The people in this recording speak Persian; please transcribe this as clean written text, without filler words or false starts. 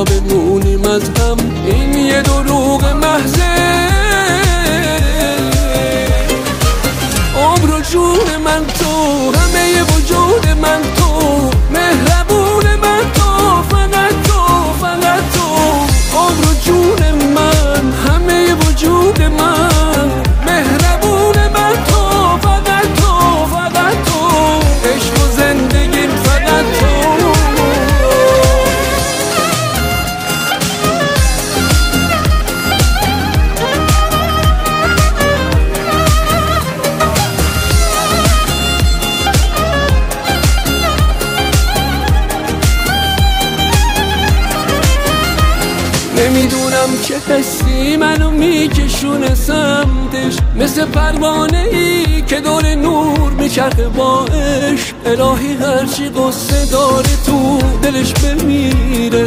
جدا بمونیم از هم، این یه دروغ محضه. عمر و جون من تو، همه وجود من تو، مهربون من تو، فقط تو، فقط تو. عمر و جون من، همه وجود من، مهربون من تو، فقط تو، فقط تو. عشق و زندگیم فقط تو. نمیدونم چه حسی منو میکشونه سمتش، مثل پروانه ای که دور نور میچرخه با عشق. الهی هرچی قصه داره تو دلش بمیره.